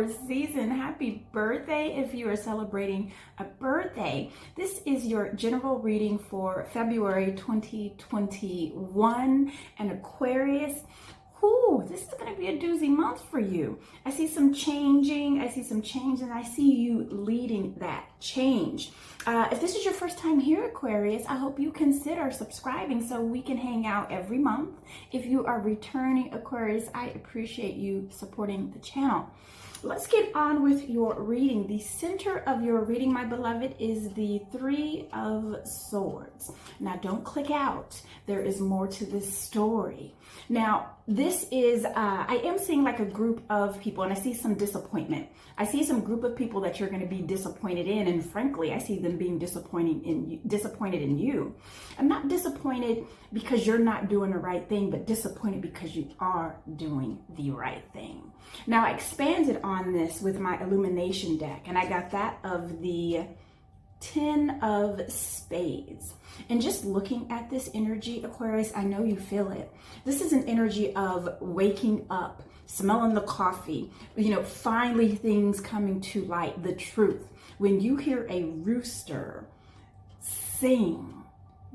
Aquarius season. Happy birthday if you are celebrating a birthday. This is your general reading for February 2021 and Aquarius. Ooh, this is going to be a doozy month for you. I see some changing. I see some change, and I see you leading that change. If this is your first time here, Aquarius, I hope you consider subscribing so we can hang out every month. If you are returning, Aquarius, I appreciate you supporting the channel. Let's get on with your reading. The center of your reading, my beloved, is the Three of Swords. Now, don't click out. There is more to this story. Now, this is, I am seeing like a group of people, and I see some disappointment. I see some group of people that you're going to be disappointed in, and frankly, I see them being disappointed in you. I'm not disappointed because you're not doing the right thing, but disappointed because you are doing the right thing. Now, I expanded on this with my illumination deck, and I got that of the 10 of Spades. And just looking at this energy, Aquarius, I know you feel it. This is an energy of waking up, smelling the coffee, finally things coming to light, the truth. When you hear a rooster sing,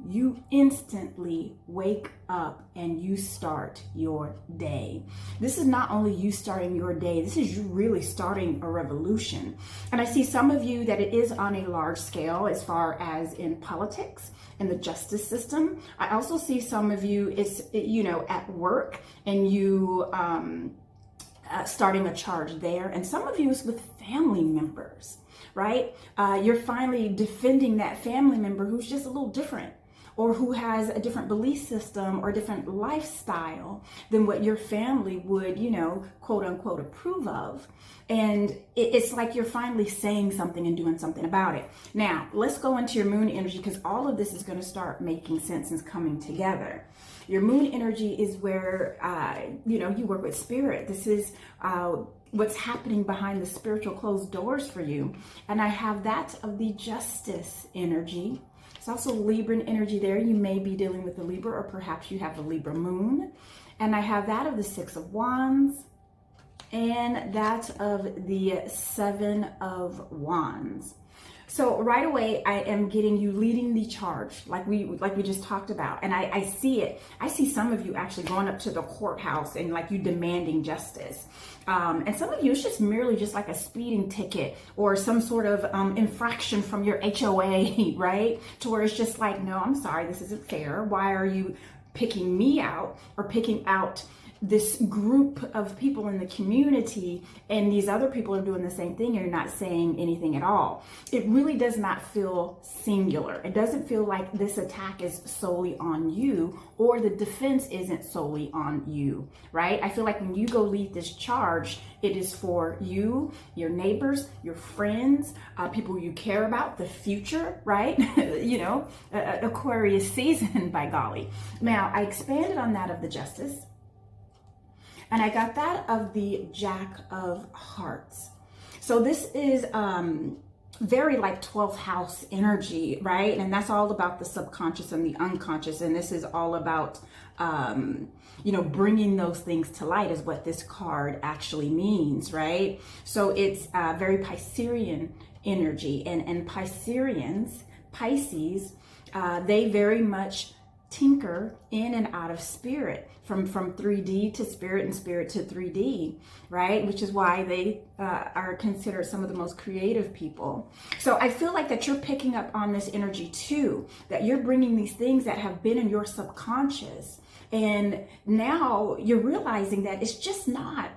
you instantly wake up and you start your day. This is not only you starting your day, this is you really starting a revolution. And I see some of you that it is on a large scale as far as in politics and the justice system. I also see some of you is, at work and you starting a charge there. And some of you is with family members, right? You're finally defending that family member who's just a little different, or who has a different belief system or a different lifestyle than what your family would, quote unquote, approve of. And it's like you're finally saying something and doing something about it. Now, let's go into your moon energy, because all of this is going to start making sense and coming together. Your moon energy is where, you work with spirit. This is what's happening behind the spiritual closed doors for you. And I have that of the justice energy. It's also Libran energy there. You may be dealing with the Libra, or perhaps you have the Libra moon. And I have that of the Six of Wands and that of the Seven of Wands. So right away, I am getting you leading the charge, like we just talked about. And I see it. I see some of you actually going up to the courthouse and like you demanding justice. And some of you, it's just merely just like a speeding ticket or some sort of infraction from your HOA, right? To where it's just like, no, I'm sorry, this isn't fair. Why are you picking me out or picking out this group of people in the community, and these other people are doing the same thing, and you're not saying anything at all? It really does not feel singular. It doesn't feel like this attack is solely on you, or the defense isn't solely on you, right? I feel like when you go lead this charge, it is for you, your neighbors, your friends, people you care about, the future, right? Aquarius season, by golly. Now, I expanded on that of the justice. And I got that of the Jack of Hearts. So this is very like 12th house energy, right? And that's all about the subconscious and the unconscious. And this is all about, bringing those things to light is what this card actually means, right? So it's very Piscean energy. And Pisces, they very much tinker in and out of spirit, from 3D to spirit and spirit to 3D, right? Which is why they are considered some of the most creative people. So I feel like that you're picking up on this energy too, that you're bringing these things that have been in your subconscious, and now you're realizing that it's just not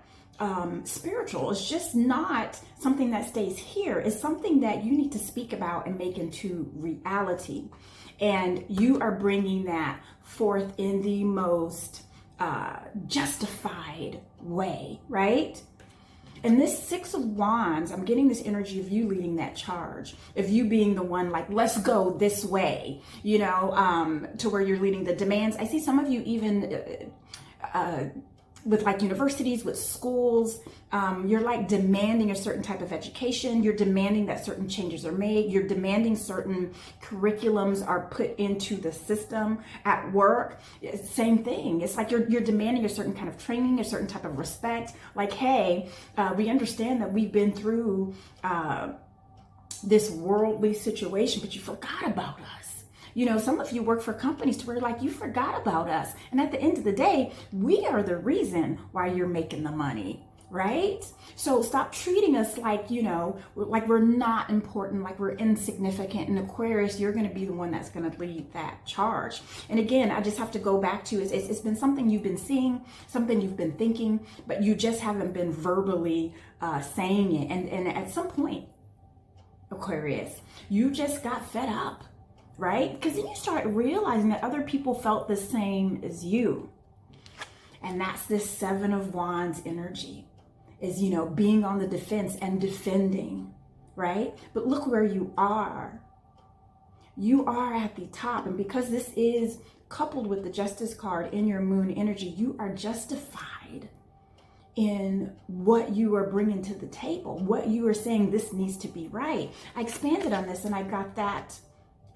spiritual. It's just not something that stays here. It's something that you need to speak about and make into reality. And you are bringing that forth in the most justified way, right? And this Six of Wands, I'm getting this energy of you leading that charge, of you being the one like, let's go this way, to where you're leading the demands. I see some of you even with like universities, with schools. You're like demanding a certain type of education. You're demanding that certain changes are made. You're demanding certain curriculums are put into the system. At work, same thing. It's like you're demanding a certain kind of training, a certain type of respect. Like, hey, we understand that we've been through this worldly situation, but you forgot about us. You know, some of you work for companies to where like you forgot about us. And at the end of the day, we are the reason why you're making the money, right? So stop treating us like, you know, like we're not important, like we're insignificant. In Aquarius, you're going to be the one that's going to lead that charge. And again, I just have to go back to it's been something you've been seeing, something you've been thinking, but you just haven't been verbally saying it. And at some point, Aquarius, you just got fed up. Right? Because then you start realizing that other people felt the same as you. And that's this Seven of Wands energy, is, you know, being on the defense and defending, right? But look where you are. You are at the top. And because this is coupled with the Justice card in your moon energy, you are justified in what you are bringing to the table, what you are saying, this needs to be right. I expanded on this and I got that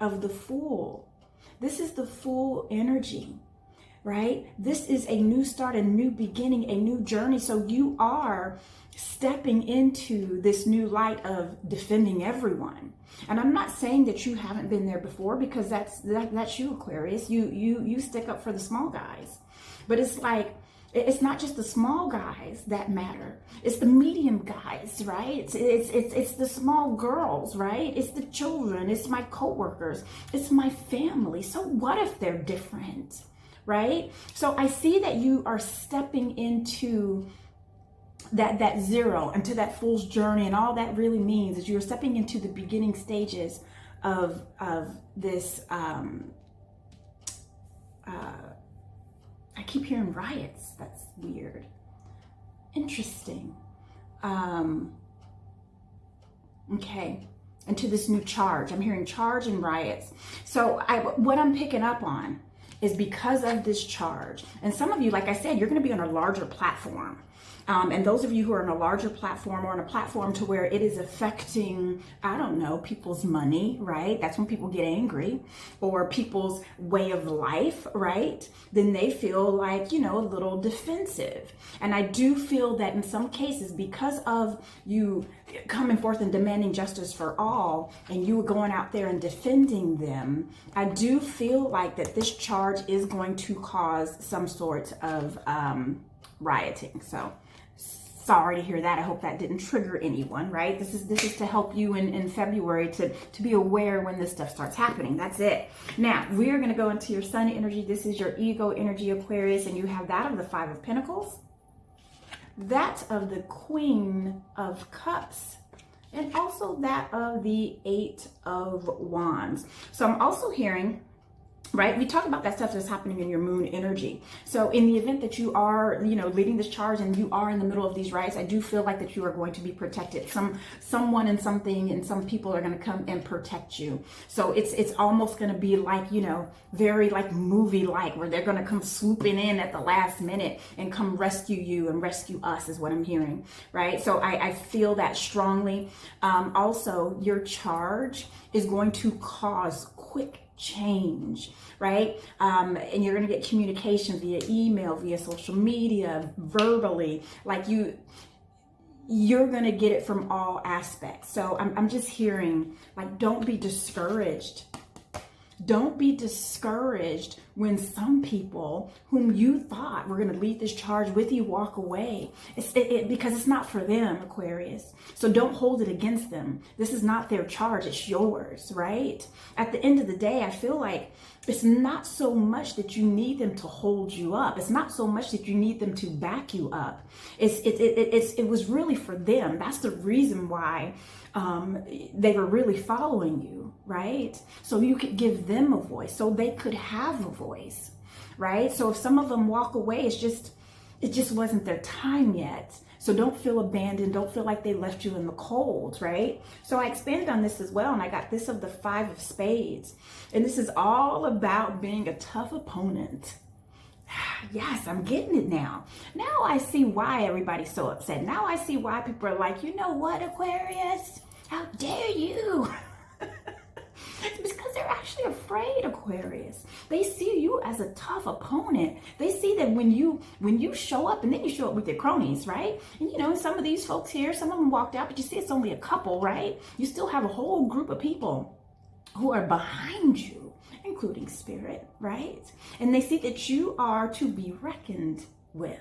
of the Fool. This is the Fool energy, right? This is a new start, a new beginning, a new journey. So you are stepping into this new light of defending everyone. And I'm not saying that you haven't been there before, because that's you, Aquarius. You stick up for the small guys. But it's like, it's not just the small guys that matter. It's the medium guys, right? It's the small girls, right? It's the children. It's my coworkers. It's my family. So what if they're different, right? So I see that you are stepping into that zero, into that fool's journey, and all that really means is you're stepping into the beginning stages of this. I keep hearing riots. That's weird. Interesting. Okay. Into this new charge. I'm hearing charge and riots. So what I'm picking up on is because of this charge. And some of you, like I said, you're going to be on a larger platform. And those of you who are on a larger platform, or on a platform to where it is affecting, I don't know, people's money, right? That's when people get angry, or people's way of life, right? Then they feel like, you know, a little defensive. And I do feel that in some cases, because of you coming forth and demanding justice for all, and you going out there and defending them, I do feel like that this charge is going to cause some sort of rioting. So sorry to hear that. I hope that didn't trigger anyone, right? This is to help you in February to be aware when this stuff starts happening. That's it. Now, we are going to go into your sun energy. This is your ego energy, Aquarius, and you have that of the Five of Pentacles, that of the Queen of Cups, and also that of the Eight of Wands. So I'm also hearing, right, we talk about that stuff that's happening in your moon energy. So in the event that you are, you know, leading this charge and you are in the middle of these riots, I do feel like that you are going to be protected. Someone and something and some people are going to come and protect you. So it's almost going to be like, you know, very like movie-like, where they're going to come swooping in at the last minute and come rescue you and rescue us, is what I'm hearing, right? So I feel that strongly. Also, your charge is going to cause quick change, right? And you're going to get communication via email, via social media, verbally, like you're going to get it from all aspects. So I'm just hearing, like, don't be discouraged. Don't be discouraged when some people whom you thought were going to lead this charge with you walk away. Because it's not for them, Aquarius. So don't hold it against them. This is not their charge. It's yours, right? At the end of the day, I feel like it's not so much that you need them to hold you up. It's not so much that you need them to back you up. It was really for them. That's the reason why they were really following you, right? So you could give them a voice, so they could have a voice, right? So if some of them walk away, it just wasn't their time yet. So don't feel abandoned. Don't feel like they left you in the cold, right? So I expanded on this as well, and I got this of the Five of Spades. And this is all about being a tough opponent. Yes, I'm getting it now. Now I see why everybody's so upset. Now I see why people are like, you know what, Aquarius? How dare you? It's because they're actually afraid, Aquarius. They see you as a tough opponent. They see that when you show up, and then you show up with your cronies, right? And you know, some of these folks here, some of them walked out, but you see it's only a couple, right? You still have a whole group of people who are behind you, including spirit, right? And they see that you are to be reckoned with.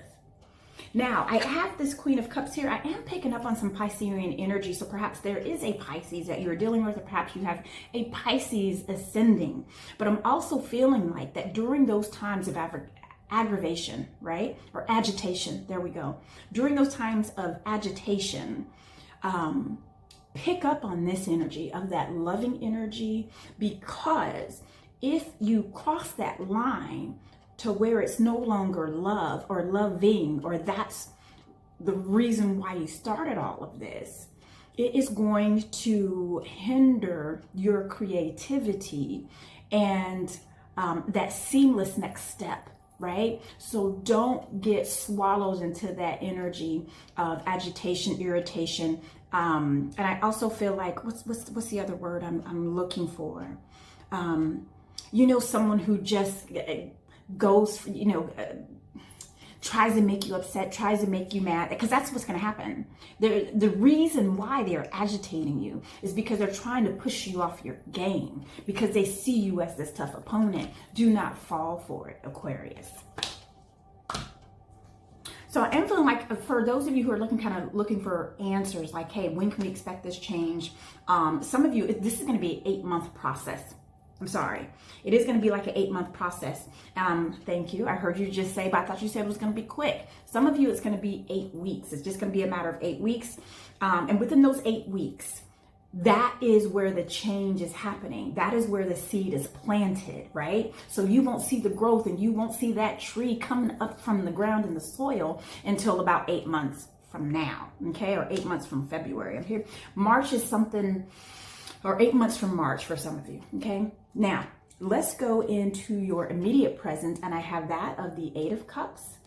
Now, I have this Queen of Cups here. I am picking up on some Piscean energy, so perhaps there is a Pisces that you're dealing with, or perhaps you have a Pisces ascending. But I'm also feeling like that during those times of aggravation, right? Or agitation, there we go. During those times of agitation, pick up on this energy of that loving energy, because if you cross that line to where it's no longer love or loving, or that's the reason why you started all of this, it is going to hinder your creativity and that seamless next step, right? So don't get swallowed into that energy of agitation, irritation. And I also feel like, what's the other word I'm looking for? You know, someone who just goes, you know, tries to make you upset, tries to make you mad, because that's what's going to happen. The reason why they are agitating you is because they're trying to push you off your game, because they see you as this tough opponent. Do not fall for it, Aquarius. So I am feeling like, for those of you who are looking for answers, like, hey, when can we expect this change? Some of you, this is going to be an 8-month process. I'm sorry. It is going to be like an 8-month process. Thank you. I heard you just say, but I thought you said it was going to be quick. Some of you, it's going to be 8 weeks. It's just going to be a matter of 8 weeks. And within those 8 weeks, that is where the change is happening. That is where the seed is planted, right? So you won't see the growth, and you won't see that tree coming up from the ground in the soil until about 8 months from now, okay? Or 8 months from February. I'm here. March is something, or 8 months from March for some of you, okay? Now, let's go into your immediate present, and I have that of the 8 of Cups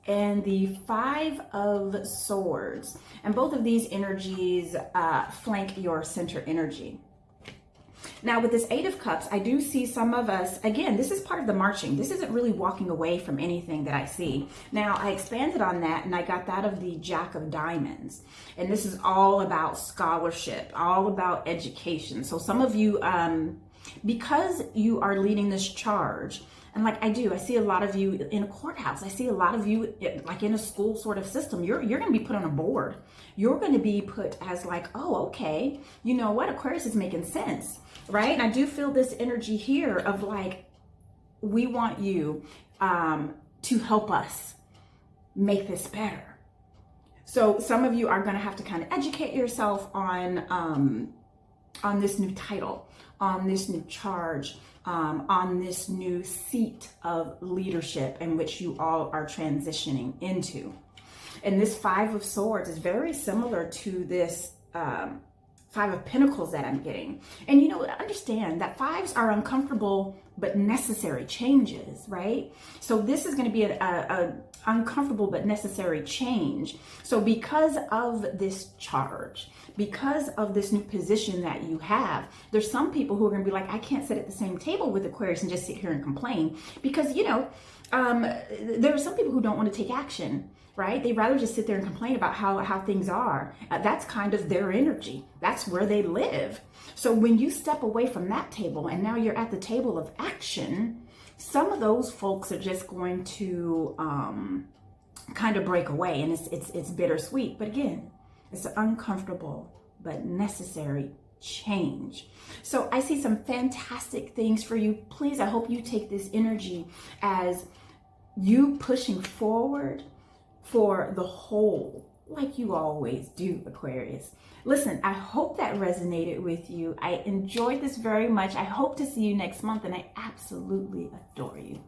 and the 5 of Swords. And both of these energies flank your center energy. Now, with this 8 of Cups, I do see some of us, again, this is part of the marching. This isn't really walking away from anything that I see. Now, I expanded on that, and I got that of the Jack of Diamonds. And this is all about scholarship, all about education. So some of you, because you are leading this charge, and like I see a lot of you in a courthouse. I see a lot of you like in a school sort of system. You're going to be put on a board. You're going to be put as like, oh, okay, you know what? Aquarius is making sense, right? And I do feel this energy here of like, we want you to help us make this better. So some of you are going to have to kind of educate yourself on this new title, on this new charge, on this new seat of leadership in which you all are transitioning into. And this 5 of Swords is very similar to this 5 of Pentacles that I'm getting. And you know, understand that 5s are uncomfortable but necessary changes, right? So this is going to be a uncomfortable but necessary change. So because of this charge, because of this new position that you have, there's some people who are going to be like, I can't sit at the same table with Aquarius and just sit here and complain, because, you know, there are some people who don't want to take action, right? They'd rather just sit there and complain about how things are. That's kind of their energy. That's where they live. So when you step away from that table and now you're at the table of action, some of those folks are just going to kind of break away, and it's bittersweet. But again, it's an uncomfortable but necessary change. So I see some fantastic things for you. Please, I hope you take this energy as you pushing forward for the whole, like you always do, Aquarius. Listen, I hope that resonated with you. I enjoyed this very much. I hope to see you next month, and I absolutely adore you.